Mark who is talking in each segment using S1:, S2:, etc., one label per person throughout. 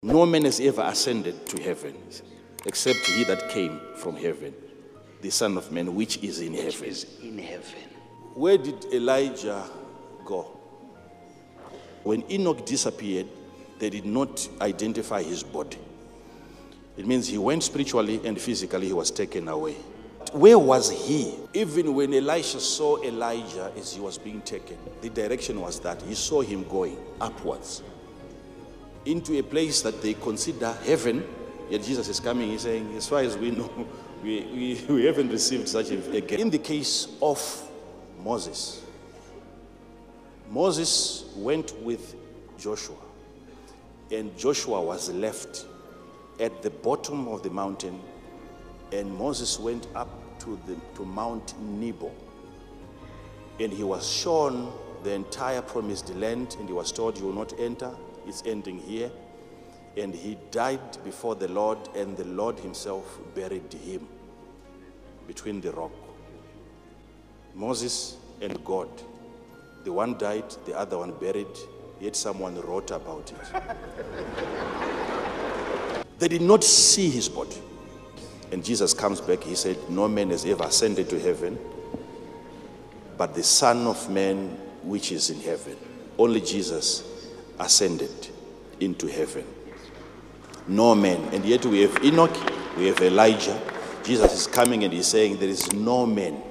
S1: No man has ever ascended to heaven except he that came from heaven, the Son of Man, which is in heaven. Where did Elijah go? When Enoch disappeared, they did not identify his body. It means he went spiritually and physically, he was taken away. Where was he? Even when Elisha saw Elijah as he was being taken, the direction was that he saw him going upwards into a place that they consider heaven. Yet Jesus is coming, he's saying, as far as we know, we haven't received such a gift. In the case of Moses, Moses went with Joshua, and Joshua was left at the bottom of the mountain, and Moses went up to Mount Nebo, and he was shown the entire promised land, and he was told, you will not enter, it's ending here. And he died before the Lord, and the Lord himself buried him between the rock. Moses and God, the one died, the other one buried, yet someone wrote about it. They did not see his body. And Jesus comes back, he said, no man has ever ascended to heaven, but the Son of Man which is in heaven. Only Jesus ascended into heaven. No man. And yet we have Enoch, we have Elijah. Jesus is coming and he's saying there is no man.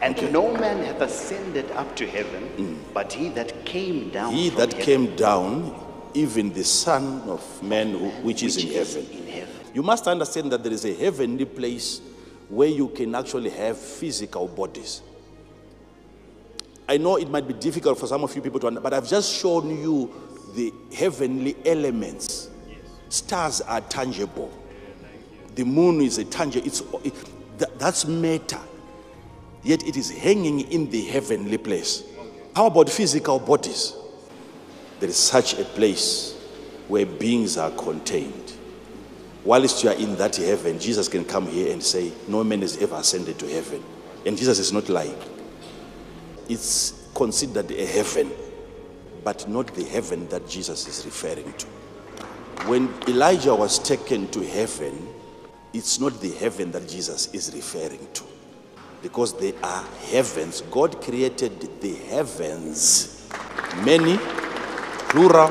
S2: And no man hath ascended up to heaven, but he that came down
S1: He
S2: from
S1: that
S2: heaven,
S1: came down, even the Son of Man which is in heaven. You must understand that there is a heavenly place where you can actually have physical bodies. I know it might be difficult for some of you people to understand, but I've just shown you the heavenly elements. Stars are tangible. The moon is a tangible. That's matter. Yet it is hanging in the heavenly place. How about physical bodies? There is such a place where beings are contained. Whilst you are in that heaven, Jesus can come here and say, no man has ever ascended to heaven. And Jesus is not lying. It's considered a heaven, but not the heaven that Jesus is referring to. When Elijah was taken to heaven, it's not the heaven that Jesus is referring to. Because they are heavens. God created the heavens, many, plural,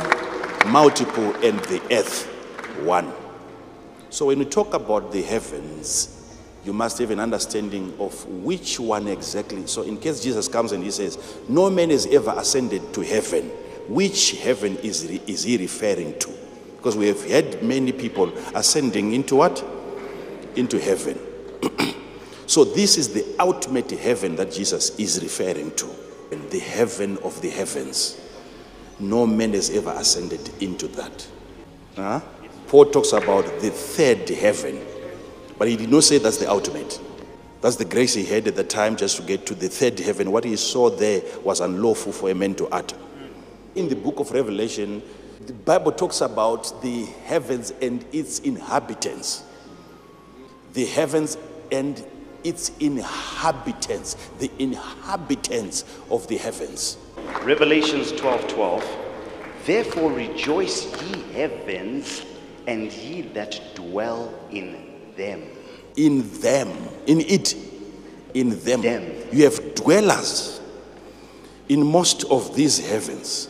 S1: multiple, and the earth, one. So when we talk about the heavens, you must have an understanding of which one exactly. So in case Jesus comes and he says, no man has ever ascended to heaven, which heaven is he referring to? Because we have had many people ascending into what? Into heaven. So this is the ultimate heaven that Jesus is referring to. And the heaven of the heavens. No man has ever ascended into that. Paul talks about the third heaven. But he did not say that's the ultimate. That's the grace he had at the time just to get to the third heaven. What he saw there was unlawful for a man to utter. In the book of Revelation, the Bible talks about the heavens and its inhabitants. The heavens and its inhabitants. The inhabitants of the heavens.
S2: Revelations 12:12. Therefore rejoice, ye heavens, and ye that dwell in them.
S1: In them. In it. In them. You have dwellers in most of these heavens.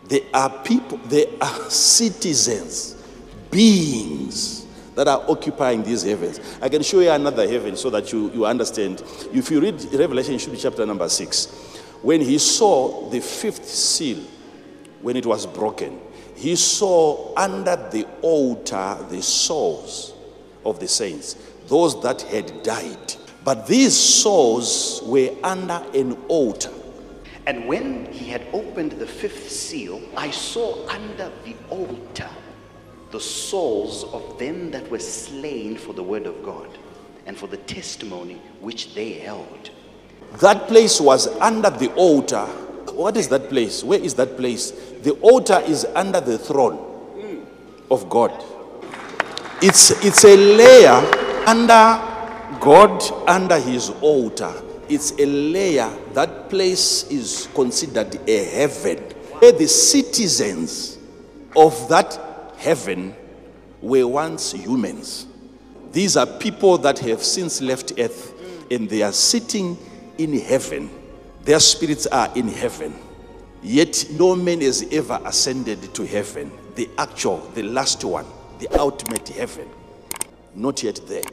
S1: There are people, there are citizens, beings that are occupying these heavens. I can show you another heaven so that you understand. If you read Revelation, it should be chapter number 6. When he saw the fifth seal, when it was broken, he saw under the altar the souls of the saints, those that had died. But these souls were under an altar.
S2: And when he had opened the fifth seal, I saw under the altar the souls of them that were slain for the word of God and for the testimony which they held.
S1: That place was under the altar. What is that place? Where is that place? The altar is under the throne of God. It's a layer under God, under his altar. It's a layer. That place is considered a heaven where the citizens of that heaven were once humans. These are people that have since left earth, and they are sitting in heaven. Their spirits are in heaven. Yet no man has ever ascended to heaven. The last one, the ultimate heaven. Not yet there.